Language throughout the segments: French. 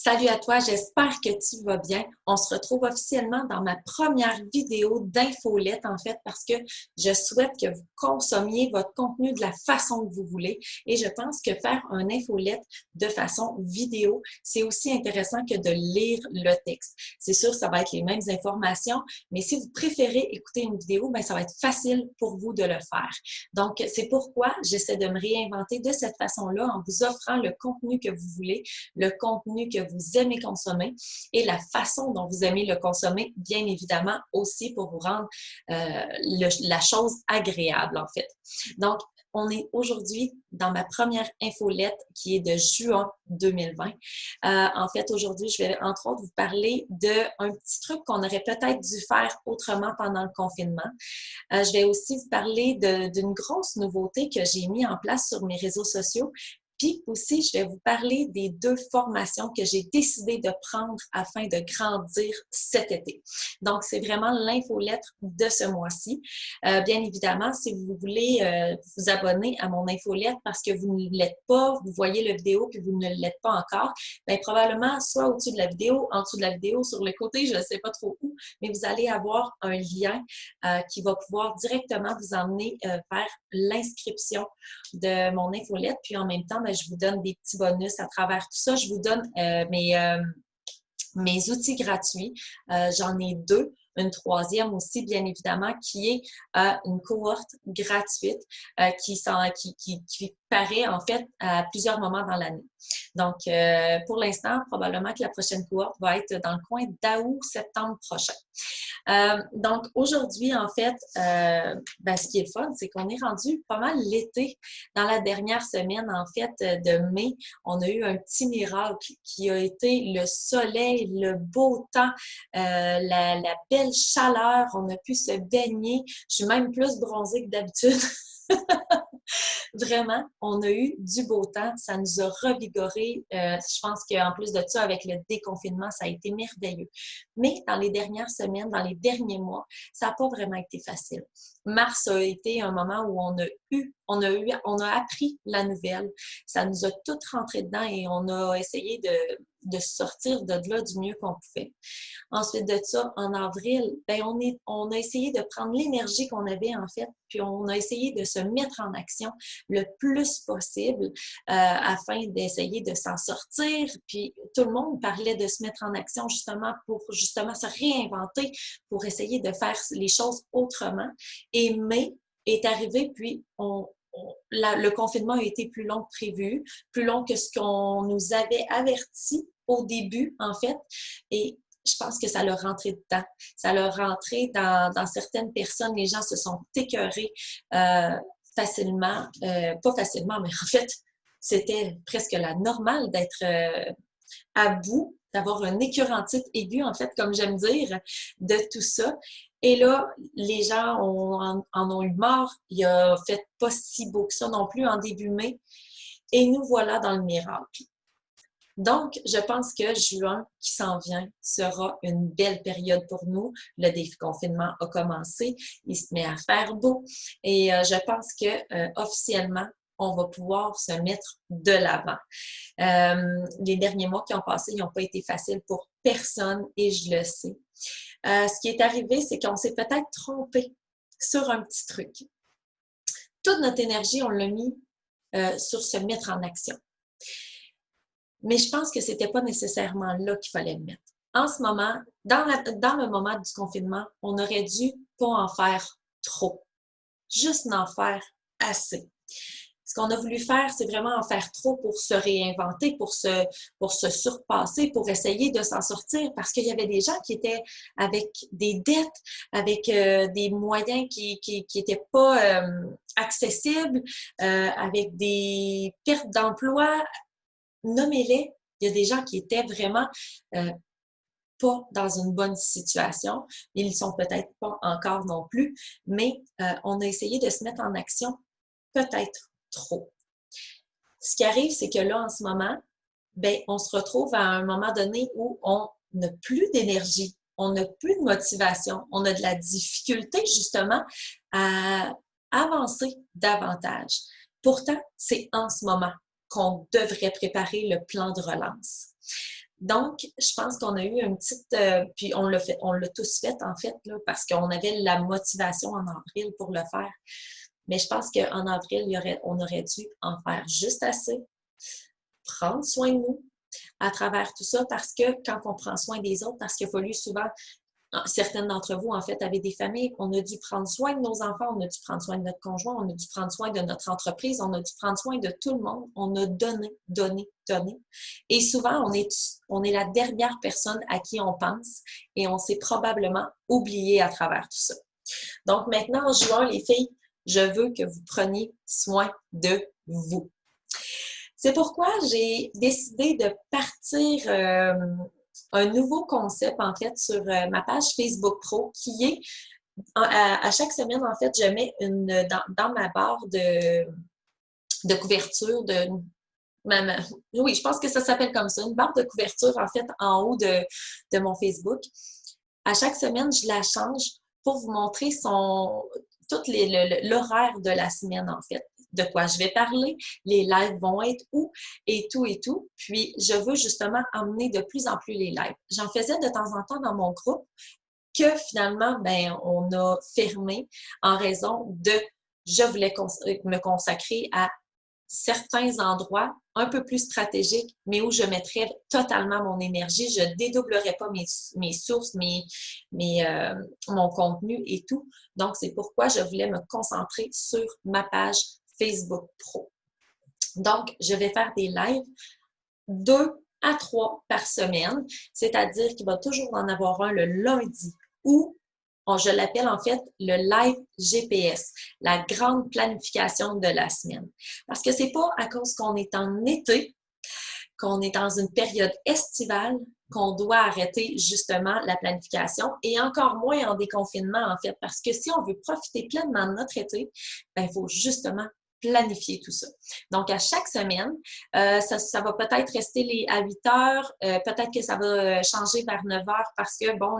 Salut à toi, j'espère que tu vas bien. On se retrouve officiellement dans ma première vidéo d'infolette, en fait, parce que je souhaite que vous consommiez votre contenu de la façon que vous voulez. Et je pense que faire un infolette de façon vidéo, c'est aussi intéressant que de lire le texte. C'est sûr, ça va être les mêmes informations, mais si vous préférez écouter une vidéo, bien, ça va être facile pour vous de le faire. Donc, c'est pourquoi j'essaie de me réinventer de cette façon-là en vous offrant le contenu que vous voulez, le contenu que vous aimez consommer et la façon dont vous aimez le consommer, bien évidemment, aussi pour vous rendre la chose agréable, en fait. Donc, on est aujourd'hui dans ma première infolette qui est de juin 2020. En fait, aujourd'hui, je vais entre autres vous parler d'un petit truc qu'on aurait peut-être dû faire autrement pendant le confinement. Je vais aussi vous parler d'une grosse nouveauté que j'ai mis en place sur mes réseaux sociaux. Puis aussi, je vais vous parler des 2 formations que j'ai décidé de prendre afin de grandir cet été. Donc, c'est vraiment l'infolettre de ce mois-ci. Bien évidemment, si vous voulez vous abonner à mon infolettre parce que vous ne l'êtes pas, vous voyez la vidéo puis vous ne l'êtes pas encore, bien probablement soit au-dessus de la vidéo, en dessous de la vidéo, sur le côté, je ne sais pas trop où, mais vous allez avoir un lien qui va pouvoir directement vous emmener vers l'inscription de mon infolette. Puis en même temps, bien, je vous donne des petits bonus à travers tout ça. Je vous donne mes outils gratuits. J'en ai 2. Une troisième aussi, bien évidemment, qui est une cohorte gratuite qui paraît en fait à plusieurs moments dans l'année. Donc, pour l'instant, probablement que la prochaine cohorte va être dans le coin d'août-septembre prochain. Donc, aujourd'hui, en fait, ce qui est le fun, c'est qu'on est rendu pas mal l'été. Dans la dernière semaine, en fait, de mai, on a eu un petit miracle qui a été le soleil, le beau temps, la belle chaleur. On a pu se baigner. Je suis même plus bronzée que d'habitude. Vraiment, on a eu du beau temps, ça nous a revigoré. Je pense qu'en plus de ça, avec le déconfinement, ça a été merveilleux. Mais dans les dernières semaines, dans les derniers mois, ça n'a pas vraiment été facile. Mars a été un moment où on a appris la nouvelle. Ça nous a toutes rentré dedans et on a essayé de sortir de là du mieux qu'on pouvait. Ensuite de ça, en avril, ben on a essayé de prendre l'énergie qu'on avait en fait, puis on a essayé de se mettre en action le plus possible afin d'essayer de s'en sortir. Puis tout le monde parlait de se mettre en action justement pour justement se réinventer, pour essayer de faire les choses autrement. Et mai est arrivé, puis le confinement a été plus long que prévu, plus long que ce qu'on nous avait averti au début, en fait. Et je pense que ça l'a rentré dedans. Ça l'a rentré dans certaines personnes. Les gens se sont écœurés facilement. Pas facilement, mais en fait, c'était presque la normale d'être à bout, d'avoir un écœurantite aigu, en fait, comme j'aime dire, de tout ça. Et là, les gens en ont eu marre. Il a fait pas si beau que ça non plus en début mai. Et nous voilà dans le miracle. Donc, je pense que juin qui s'en vient sera une belle période pour nous. Le déconfinement a commencé, il se met à faire beau et je pense que officiellement, on va pouvoir se mettre de l'avant. Les derniers mois qui ont passé, ils n'ont pas été faciles pour personne et je le sais. Ce qui est arrivé, c'est qu'on s'est peut-être trompé sur un petit truc. Toute notre énergie, on l'a mis sur se mettre en action. Mais je pense que c'était pas nécessairement là qu'il fallait le mettre. En ce moment, dans le moment du confinement, on aurait dû pas en faire trop. Juste en faire assez. Ce qu'on a voulu faire, c'est vraiment en faire trop pour se réinventer, pour se surpasser, pour essayer de s'en sortir, parce qu'il y avait des gens qui étaient avec des dettes, avec des moyens qui étaient pas accessibles, avec des pertes d'emploi. Nommez-les. Il y a des gens qui étaient vraiment pas dans une bonne situation. Ils ne sont peut-être pas encore non plus, mais on a essayé de se mettre en action peut-être trop. Ce qui arrive, c'est que là, en ce moment, ben, on se retrouve à un moment donné où on n'a plus d'énergie, on n'a plus de motivation, on a de la difficulté justement à avancer davantage. Pourtant, c'est en ce moment qu'on devrait préparer le plan de relance. Donc, je pense qu'on a eu une petite... puis on l'a tous fait, en fait, là, parce qu'on avait la motivation en avril pour le faire. Mais je pense qu'en avril, on aurait dû en faire juste assez, prendre soin de nous à travers tout ça, parce que quand on prend soin des autres, parce qu'il a fallu souvent, certaines d'entre vous, en fait, avaient des familles, on a dû prendre soin de nos enfants, on a dû prendre soin de notre conjoint, on a dû prendre soin de notre entreprise, on a dû prendre soin de tout le monde, on a donné, donné, donné. Et souvent, on est la dernière personne à qui on pense et on s'est probablement oublié à travers tout ça. Donc maintenant, en juin, les filles, je veux que vous preniez soin de vous. C'est pourquoi j'ai décidé de partir un nouveau concept, en fait, sur ma page Facebook Pro, qui est, à chaque semaine, en fait, je mets dans ma barre de couverture, oui, je pense que ça s'appelle comme ça, une barre de couverture, en fait, en haut de mon Facebook. À chaque semaine, je la change pour vous montrer tout l'horaire de la semaine, en fait. De quoi je vais parler, les lives vont être où et tout et tout. Puis, je veux justement emmener de plus en plus les lives. J'en faisais de temps en temps dans mon groupe que finalement, ben, on a fermé en raison de je voulais me consacrer à certains endroits un peu plus stratégiques, mais où je mettrais totalement mon énergie. Je ne dédoublerais pas mes sources, mon contenu et tout. Donc, c'est pourquoi je voulais me concentrer sur ma page Facebook Pro. Donc, je vais faire des lives 2 à 3 par semaine, c'est-à-dire qu'il va toujours en avoir un le lundi ou je l'appelle en fait le live GPS, la grande planification de la semaine. Parce que c'est pas à cause qu'on est en été, qu'on est dans une période estivale, qu'on doit arrêter justement la planification et encore moins en déconfinement en fait, parce que si on veut profiter pleinement de notre été, ben, il faut justement planifier tout ça. Donc, à chaque semaine, ça va peut-être rester à 8 heures, peut-être que ça va changer vers 9 heures parce que, bon,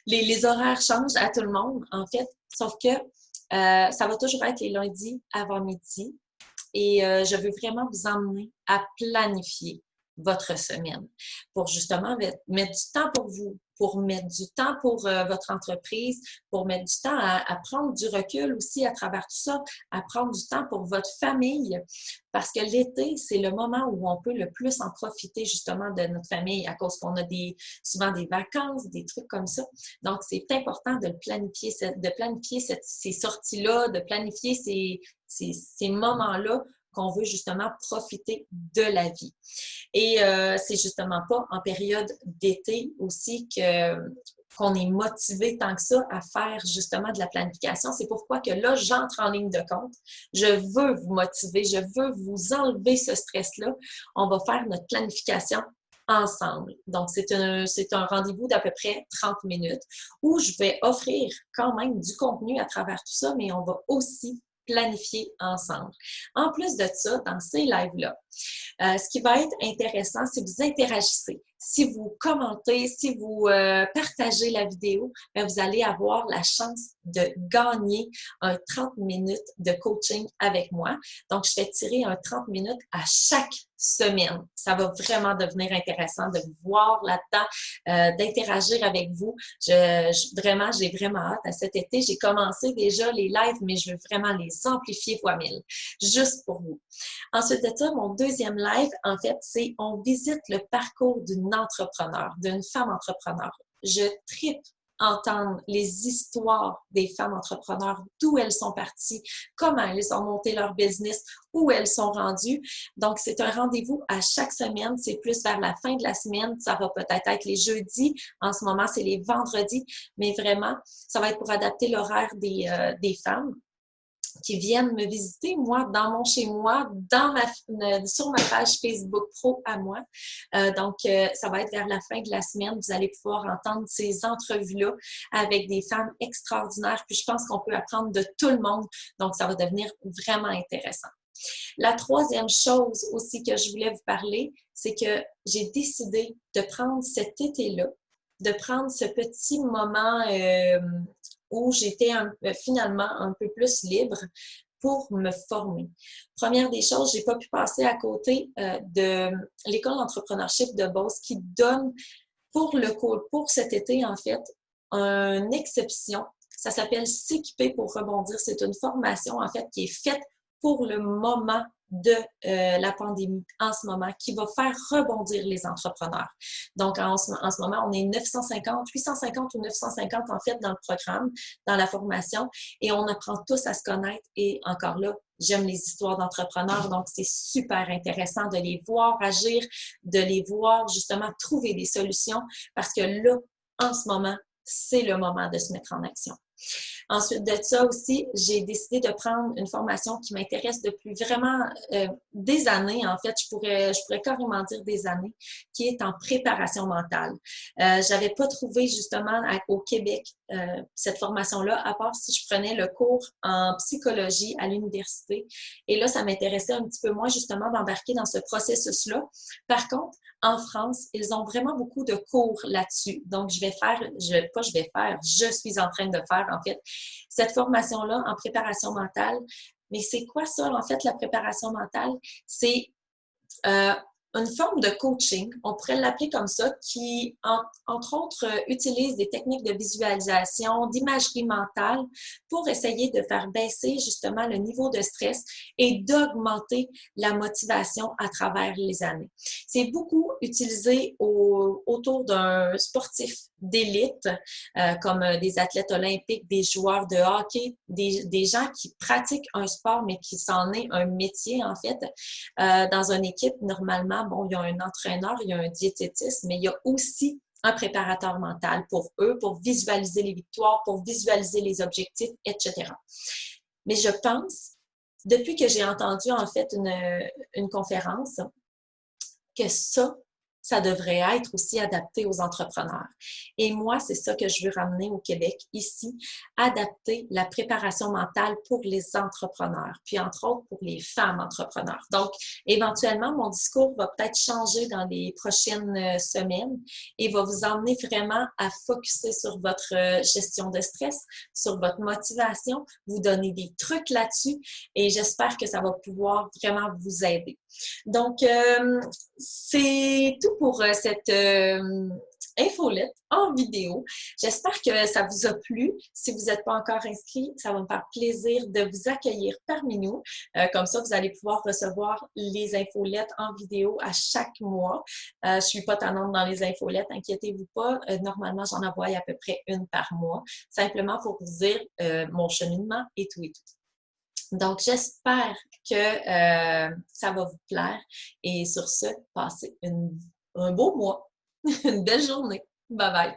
les horaires changent à tout le monde, en fait, sauf que ça va toujours être les lundis avant midi et je veux vraiment vous emmener à planifier votre semaine pour justement mettre du temps pour vous, pour mettre du temps pour votre entreprise, pour mettre du temps à prendre du recul aussi à travers tout ça, à prendre du temps pour votre famille, parce que l'été, c'est le moment où on peut le plus en profiter justement de notre famille à cause qu'on a souvent des vacances, des trucs comme ça. Donc, c'est important de planifier, ces sorties-là, de planifier ces moments-là qu'on veut justement profiter de la vie. Et c'est justement pas en période d'été aussi qu'on est motivé tant que ça à faire justement de la planification. C'est pourquoi que là, j'entre en ligne de compte. Je veux vous motiver, je veux vous enlever ce stress-là. On va faire notre planification ensemble. Donc, c'est un rendez-vous d'à peu près 30 minutes où je vais offrir quand même du contenu à travers tout ça, mais on va aussi planifier ensemble. En plus de ça, dans ces lives-là, ce qui va être intéressant, si vous interagissez, si vous commentez, si vous partagez la vidéo, bien, vous allez avoir la chance de gagner un 30 minutes de coaching avec moi. Donc, je vais tirer un 30 minutes à chaque semaine. Ça va vraiment devenir intéressant de vous voir là-dedans, d'interagir avec vous. J'ai vraiment hâte à cet été. J'ai commencé déjà les lives, mais je veux vraiment les amplifier fois 1000, juste pour vous. Ensuite de ça, mon deuxième live, en fait, c'est on visite le parcours d'une entrepreneur, d'une femme entrepreneur. Je tripe entendre les histoires des femmes entrepreneurs, d'où elles sont parties, comment elles ont monté leur business, où elles sont rendues. Donc, c'est un rendez-vous à chaque semaine. C'est plus vers la fin de la semaine. Ça va peut-être être les jeudis. En ce moment, c'est les vendredis. Mais vraiment, ça va être pour adapter l'horaire des femmes qui viennent me visiter, moi, dans mon chez-moi, sur ma page Facebook Pro à moi. Donc, ça va être vers la fin de la semaine. Vous allez pouvoir entendre ces entrevues-là avec des femmes extraordinaires. Puis, je pense qu'on peut apprendre de tout le monde. Donc, ça va devenir vraiment intéressant. La troisième chose aussi que je voulais vous parler, c'est que j'ai décidé de prendre cet été-là, de prendre ce petit moment où j'étais finalement un peu plus libre pour me former. Première des choses, j'ai pas pu passer à côté de l'école d'entrepreneurship de Beauce qui donne pour cet été, en fait, une exception. Ça s'appelle S'équiper pour rebondir. C'est une formation, en fait, qui est faite pour le moment de la pandémie en ce moment, qui va faire rebondir les entrepreneurs. Donc, en ce moment, on est 950, 850 ou 950 en fait dans le programme, dans la formation, et on apprend tous à se connaître. Et encore là, j'aime les histoires d'entrepreneurs, donc c'est super intéressant de les voir agir, de les voir justement trouver des solutions, parce que là, en ce moment, c'est le moment de se mettre en action. Ensuite de ça aussi, j'ai décidé de prendre une formation qui m'intéresse depuis vraiment des années. En fait, je pourrais carrément dire des années, qui est en préparation mentale. J'avais pas trouvé justement au Québec cette formation-là, à part si je prenais le cours en psychologie à l'université. Et là, ça m'intéressait un petit peu moins justement d'embarquer dans ce processus-là. Par contre, en France, ils ont vraiment beaucoup de cours là-dessus. Donc, je suis en train de faire, en fait, cette formation-là en préparation mentale. Mais c'est quoi ça, en fait, la préparation mentale? C'est une forme de coaching, on pourrait l'appeler comme ça, qui, entre autres, utilise des techniques de visualisation, d'imagerie mentale pour essayer de faire baisser justement le niveau de stress et d'augmenter la motivation à travers les années. C'est beaucoup utilisé autour d'un sportif d'élite, comme des athlètes olympiques, des joueurs de hockey, des gens qui pratiquent un sport mais qui s'en est un métier en fait. Dans une équipe, normalement, bon, il y a un entraîneur, il y a un diététiste, mais il y a aussi un préparateur mental pour eux, pour visualiser les victoires, pour visualiser les objectifs, etc. Mais je pense, depuis que j'ai entendu en fait une conférence, que ça devrait être aussi adapté aux entrepreneurs. Et moi, c'est ça que je veux ramener au Québec, ici, adapter la préparation mentale pour les entrepreneurs, puis entre autres pour les femmes entrepreneurs. Donc, éventuellement, mon discours va peut-être changer dans les prochaines semaines et va vous emmener vraiment à focusser sur votre gestion de stress, sur votre motivation, vous donner des trucs là-dessus et j'espère que ça va pouvoir vraiment vous aider. Donc, c'est tout pour cette infolette en vidéo. J'espère que ça vous a plu. Si vous n'êtes pas encore inscrit, ça va me faire plaisir de vous accueillir parmi nous. Comme ça, vous allez pouvoir recevoir les infolettes en vidéo à chaque mois. Je ne suis pas tannante dans les infolettes, inquiétez-vous pas. Normalement, j'en envoie à peu près une par mois, simplement pour vous dire mon cheminement et tout et tout. Donc, j'espère que ça va vous plaire. Et sur ce, passez un beau mois, une belle journée. Bye bye!